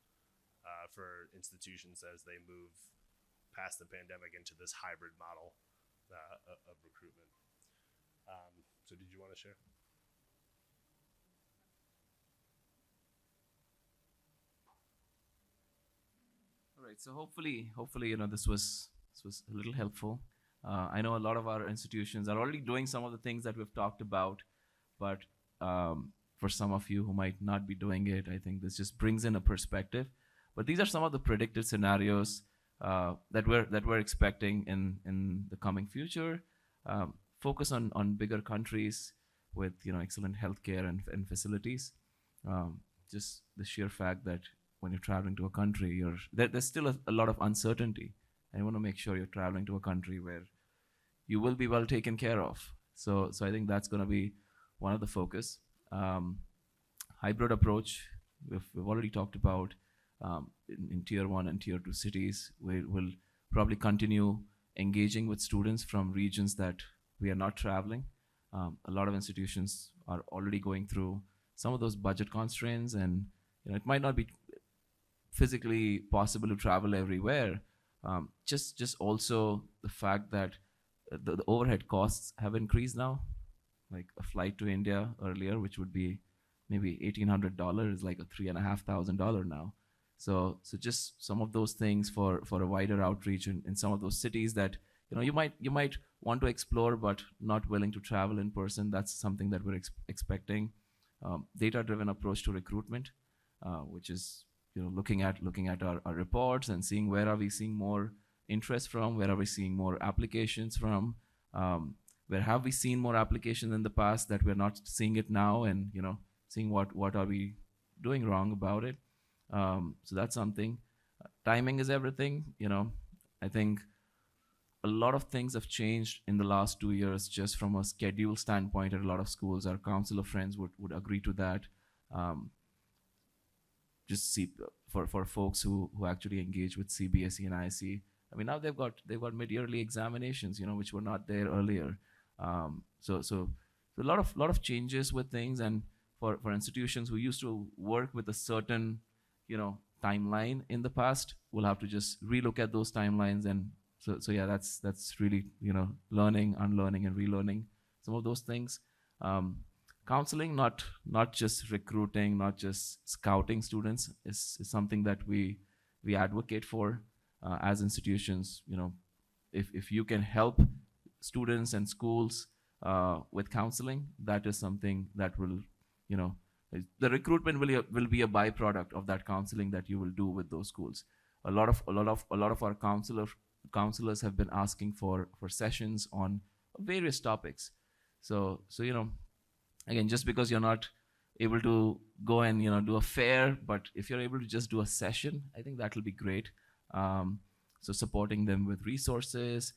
for institutions as they move past the pandemic into this hybrid model of recruitment. So did you want to share? All right. So hopefully, this was a little helpful. I know a lot of our institutions are already doing some of the things that we've talked about, but for some of you who might not be doing it, I think this just brings in a perspective. But these are some of the predicted scenarios that we're expecting in the coming future. Focus on bigger countries with excellent healthcare and facilities. Just the sheer fact that when you're traveling to a country, there's still a lot of uncertainty. And you want to make sure you're traveling to a country where you will be well taken care of. So I think that's going to be one of the focus. Hybrid approach, we've already talked about in tier 1 and tier 2 cities. We'll probably continue engaging with students from regions that we are not traveling. A lot of institutions are already going through some of those budget constraints, and it might not be physically possible to travel everywhere. Just also the fact that the overhead costs have increased now. Like a flight to India earlier, which would be maybe $1,800, is like a $3,500 now. So just some of those things for a wider outreach in some of those cities that you might want to explore but not willing to travel in person. That's something that we're expecting. Data-driven approach to recruitment, which is looking at our reports and seeing where are we seeing more interest from, where are we seeing more applications from, where have we seen more applications in the past that we're not seeing it now, and seeing what are we doing wrong about it. So that's something. Timing is everything. I think a lot of things have changed in the last 2 years just from a schedule standpoint at a lot of schools. Our counselor friends would agree to that. Just see for folks who actually engage with CBSE and IC. I mean, now they've got mid-yearly examinations, which were not there earlier. So a lot of changes with things, and for institutions who used to work with a certain timeline in the past, we'll have to just relook at those timelines. And so yeah, that's really learning, unlearning, and relearning some of those things. Counseling, not just recruiting, not just scouting students, is something that we advocate for as institutions. If you can help students and schools with counseling, that is something that will, the recruitment will be a byproduct of that counseling that you will do with those schools. A lot of our counselors have been asking for sessions on various topics. So again, just because you're not able to go and do a fair, but if you're able to just do a session, I think that will be great. So supporting them with resources,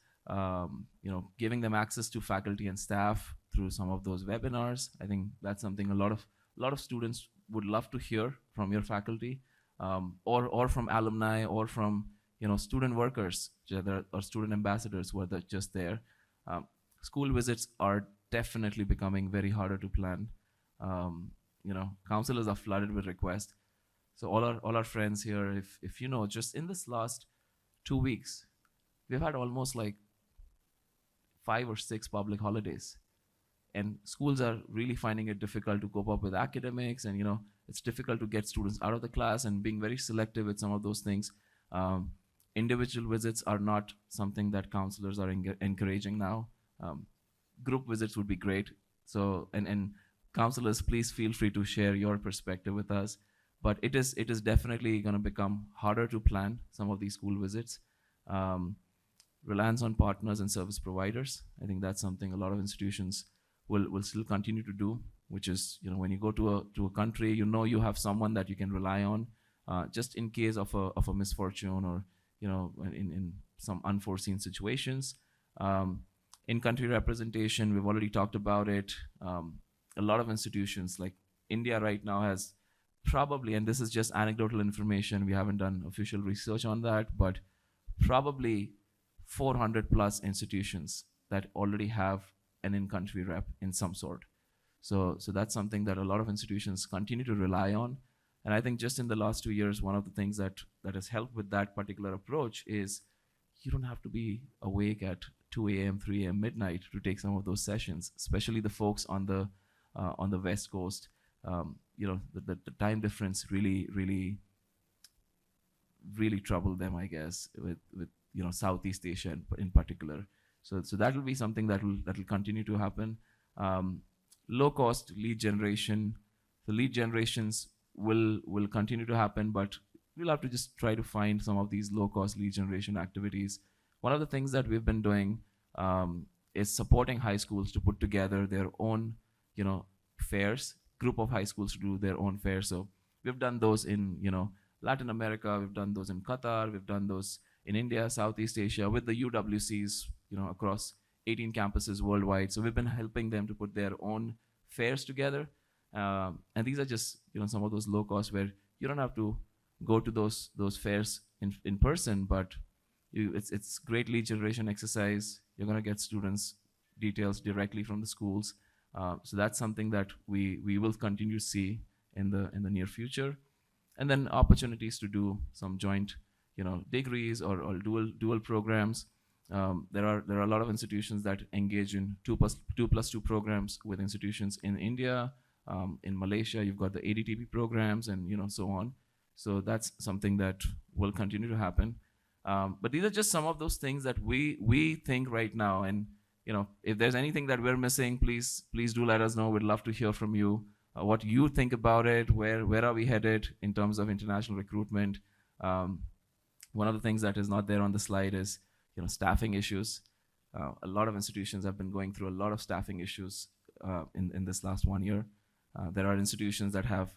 giving them access to faculty and staff through some of those webinars. I think that's something a lot of students would love to hear from your faculty, or from alumni, or from student workers, or student ambassadors who are just there. Um, School visits are definitely becoming very harder to plan. Counselors are flooded with requests. So all our friends here, if just in this last 2 weeks, we've had almost like 5 or 6 public holidays, and schools are really finding it difficult to cope up with academics, and it's difficult to get students out of the class, and being very selective with some of those things. um, Individual visits are not something that counselors are encouraging now. Group visits would be great. So, and counselors, please feel free to share your perspective with us. But it is definitely going to become harder to plan some of these school visits. um, Reliance on partners and service providers, I think that's something a lot of institutions will still continue to do, which is, when you go to a country, you have someone that you can rely on, just in case of a misfortune, or in some unforeseen situations. In country representation, we've already talked about it. A lot of institutions like India right now has probably, and this is just anecdotal information, we haven't done official research on that, but probably 400 plus institutions that already have an in-country rep in some sort. So that's something that a lot of institutions continue to rely on. And I think just in the last 2 years, one of the things that has helped with that particular approach is you don't have to be awake at 2 a.m., 3 a.m., midnight to take some of those sessions, especially the folks on the West Coast. The time difference really troubled them, I guess, with Southeast Asia in particular. So that will be something that will continue to happen. Low cost lead generation. The lead generations will continue to happen, but we'll have to just try to find some of these low cost lead generation activities. One of the things that we've been doing is supporting high schools to put together their own fairs. Group of high schools to do their own fairs. So we've done those in Latin America, we've done those in Qatar, we've done those in India, Southeast Asia, with the UWCs, across 18 campuses worldwide. So we've been helping them to put their own fairs together. And these are just, some of those low costs where you don't have to go to those fairs in person, but it's great lead generation exercise. You're going to get students details directly from the schools. So that's something that we will continue to see in the near future. And then opportunities to do some joint degrees or dual programs. There are a lot of institutions that engage in 2+2 programs with institutions in India. In Malaysia, you've got the ADTP programs, and so on. So that's something that will continue to happen. But these are just some of those things that we think right now. And if there's anything that we're missing, please do let us know. We'd love to hear from you. What you think about it? Where are we headed in terms of international recruitment? One of the things that is not there on the slide is staffing issues. A lot of institutions have been going through a lot of staffing issues in this last 1 year. There are institutions that have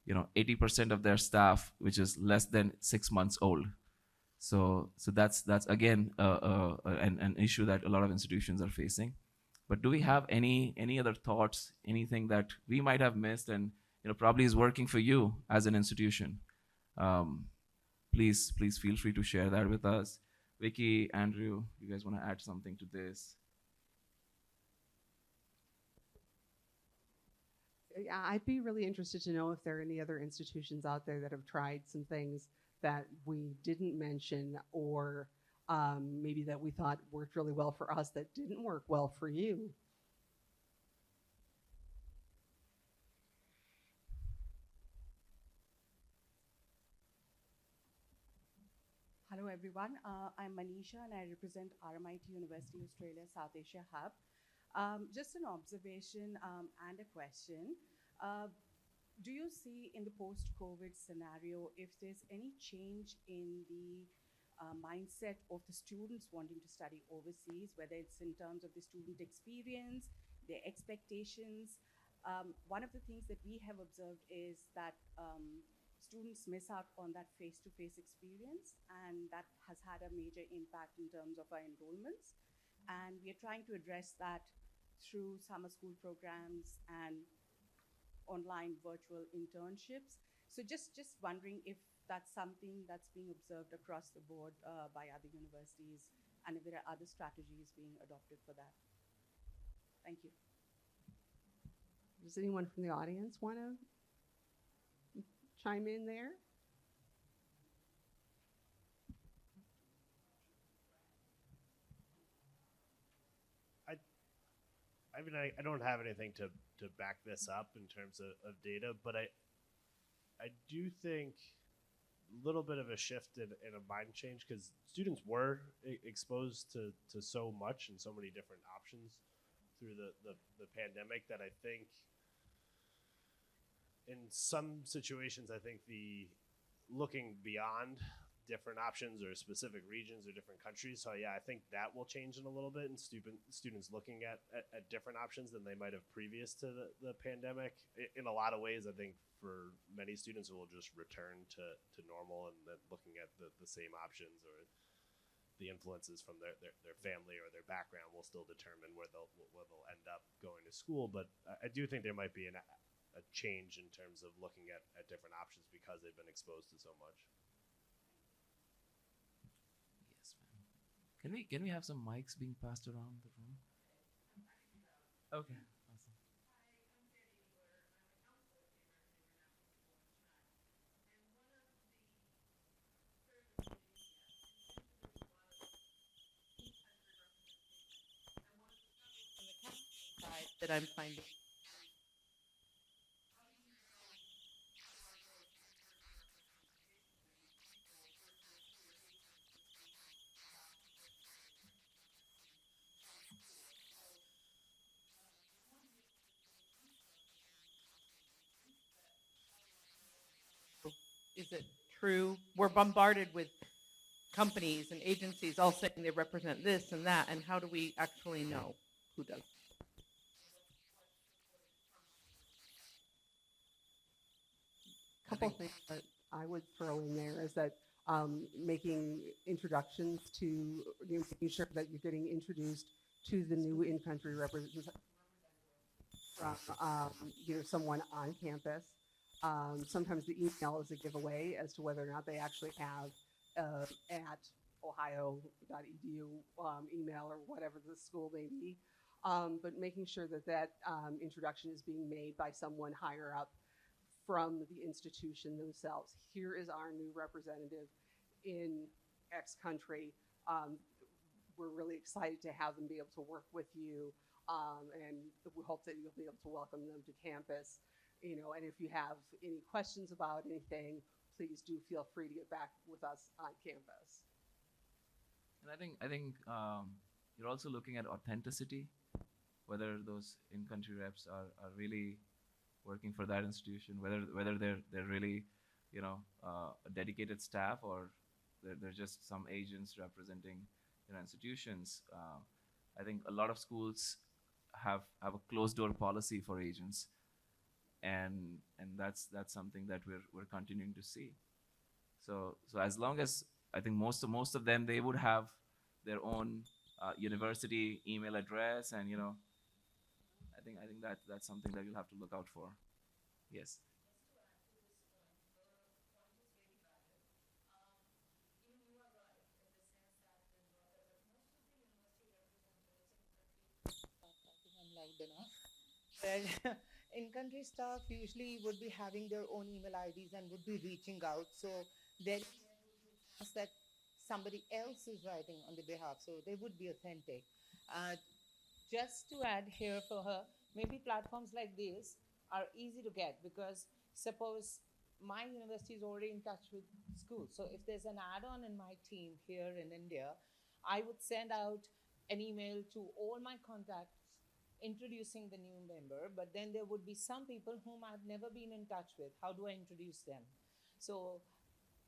80% of their staff which is less than 6 months old. So that's again an issue that a lot of institutions are facing. But do we have any other thoughts, anything that we might have missed and probably is working for you as an institution? Please feel free to share that with us. Vicky, Andrew, you guys want to add something to this? Yeah, I'd be really interested to know if there are any other institutions out there that have tried some things that we didn't mention, or maybe that we thought worked really well for us that didn't work well for you. Hello everyone, I'm Manisha and I represent RMIT University Australia South Asia Hub. Just an observation and a question. Do you see in the post-COVID scenario if there's any change in the mindset of the students wanting to study overseas, whether it's in terms of the student experience, their expectations? One of the things that we have observed is that students miss out on that face-to-face experience, and that has had a major impact in terms of our enrollments. and we are trying to address that through summer school programs and online virtual internships. So just wondering if that's something that's being observed across the board by other universities, and if there are other strategies being adopted for that. Thank you. Does anyone from the audience want to chime in there? I mean, I don't have anything to back this up in terms of data, but I do think a little bit of a shift in a mind change, because students were exposed to so much and so many different options through the pandemic, that I think in some situations, I think the looking beyond different options or specific regions or different countries. So yeah, I think that will change in a little bit, and students looking at different options than they might have previous to the pandemic. In a lot of ways, I think for many students, it will just return to normal, and then looking at the same options or the influences from their family or their background will still determine where they'll end up going to school. But I do think there might be a change in terms of looking at different options because they've been exposed to so much. Yes, ma'am. Can we have some mics being passed around the room? Okay, awesome. That I'm finding. Is it true? We're bombarded with companies and agencies all saying they represent this and that, and how do we actually know who does? Couple things that I would throw in there is that making introductions to, making sure that you're getting introduced to the new in-country representative from, someone on campus. Sometimes the email is a giveaway as to whether or not they actually have at ohio.edu email or whatever the school may be. But making sure that introduction is being made by someone higher up from the institution themselves. Here is our new representative in X country. We're really excited to have them be able to work with you, and we hope that you'll be able to welcome them to campus. And if you have any questions about anything, please do feel free to get back with us on campus. And I think you're also looking at authenticity, whether those in-country reps are really working for that institution, whether they're really, a dedicated staff, or they're just some agents representing, institutions. I think a lot of schools have a closed door policy for agents, and that's something that we're continuing to see. So as long as, I think most of them, they would have their own university email address, and I think that's something that you'll have to look out for. Yes. I'm loud enough. Where in-country staff usually would be having their own email IDs and would be reaching out. So there is a chance that somebody else is writing on the behalf, so they would be authentic. Just to add here for her, maybe platforms like this are easy to get, because suppose my university is already in touch with schools. So if there's an add-on in my team here in India, I would send out an email to all my contacts introducing the new member, but then there would be some people whom I've never been in touch with. How do I introduce them? So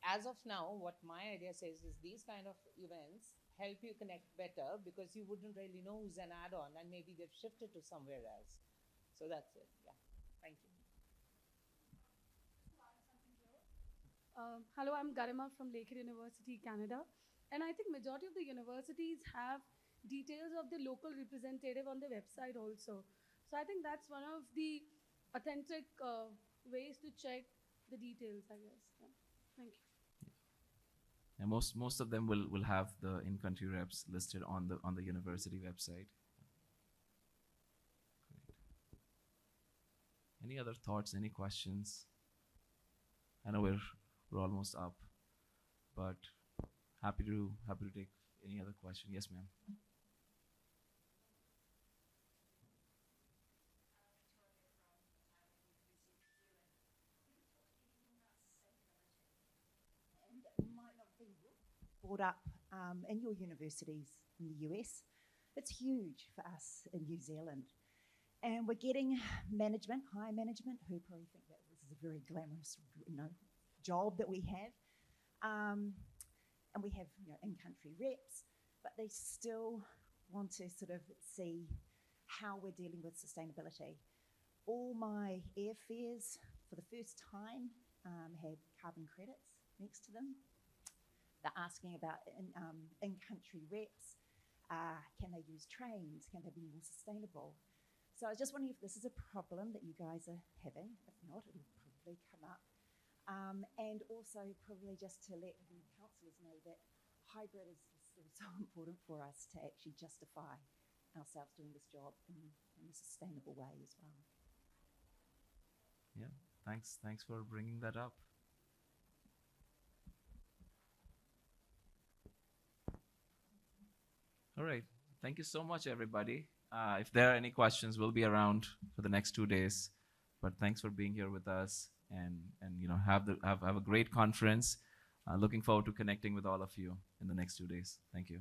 as of now, what my idea says is these kind of events help you connect better, because you wouldn't really know who's an add-on, and maybe they've shifted to somewhere else. So that's it. Yeah. Thank you. Hello, I'm Garima from Lakehead University, Canada. And I think majority of the universities have details of the local representative on the website also. So I think that's one of the authentic ways to check the details, I guess. Yeah. Thank you. And most of them will have the in-country reps listed on the university website. Great. Any other thoughts? Any questions? I know we're almost up, but happy to take any other question. Yes, ma'am. And it might not be brought up in your universities in the US. It's huge for us in New Zealand. And we're getting management, high management, who probably think that this is a very glamorous, job that we have. And we have, in-country reps, but they still want to sort of see how we're dealing with sustainability. All my airfares for the first time have carbon credits next to them. They're asking about in-country reps. Can they use trains? Can they be more sustainable? So I was just wondering if this is a problem that you guys are having. If not, it'll probably come up. And also probably just to let the councillors know that hybrid is still so important for us to actually justify ourselves doing this job in a sustainable way as well. Yeah, thanks for bringing that up. All right, thank you so much, everybody. If there are any questions, we'll be around for the next 2 days. But thanks for being here with us, and have a great conference. Looking forward to connecting with all of you in the next 2 days. Thank you.